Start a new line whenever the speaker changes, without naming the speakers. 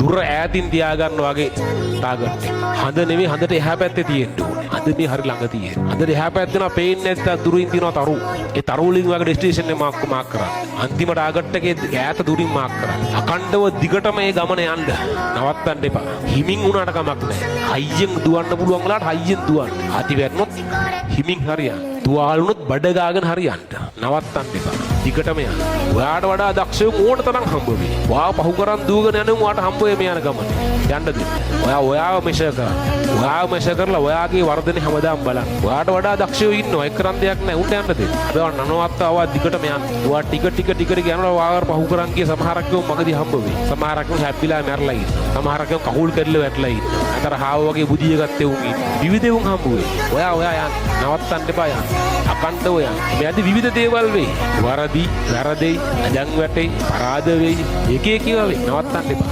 දුර ඈතින් තියාගන්න වගේ ටාගට් එක. හඳ නෙමෙයි හඳට එහා පැත්තේ තියෙන්න ඕනේ. හඳ මේ හරි ළඟ තියෙන. හඳට එහා පැත්තේ නා පේන්නේ නැත්නම් දුරින් තියෙනවා තරු. ඒ තරු වලින් වගේ ඩෙස්ටිනේෂන් එක මාක් කරා. අන්තිම ටාගට් එකේ ඈත දුරින් මාක් කරා. අකණ්ඩව දිගටම මේ ගමන යන්න. නවත්තන්න එපා. හිමින් වුණාට කමක් නැහැ. හයියෙන් දුවන්න පුළුවන් වෙලාවට හයියෙන් දුවන්න. අති වැටුනොත් හිමින් හරියන්න. තුවාල වුණොත් බඩ ගාගෙන හරියන්න. නවත්තන්න එපා. දිගටම යන්න. ඔයාට වඩා දක්ෂයෝ ඕන තරම් හම්බ වෙයි. ඔයා පහු කරන් දුවගෙන යනවා ඔයාට හම්බ වෙන්නේ යන ගමන. යන්න දෙන්න. ඔයාව මෙෂර් කරා. ඔයාව මෙෂර් කරලා ඔයාගේ වර්ධනේ හැමදාම බලන්න. ඔයාට වඩා දක්ෂයෝ ඉන්නවා. ඒක කරන් දෙයක් නැහැ. උන්ට යන්න දෙන්න. හැබැයි නනවත්තවා දිගටම යන්න. ඔයා ටික යනවා ඔයාව පහු කරන් ගිය සමහරක් මගදී හම්බ වෙයි. සමහරක් හැප්පිලා මැරලා ඉන්නවා. සමහරක් කහුල් කරලා වැටලා ඉන්නවා. අතර හාව වගේ බුදිය ගත්තේ උන් ඉන්නවා. විවිධ උන් හම්බ වෙයි. ඔයා යන්න. නවත්තන්න එපා යන්න. අකණ්ඩව යන්න. මේ අද විවිධ දේවල් වෙයි. වැරදි, වැරදෙයි, අජං වැටෙයි, පරාද වෙයි. එක එක ඒවා වෙයි. නවත්තන්න එපා.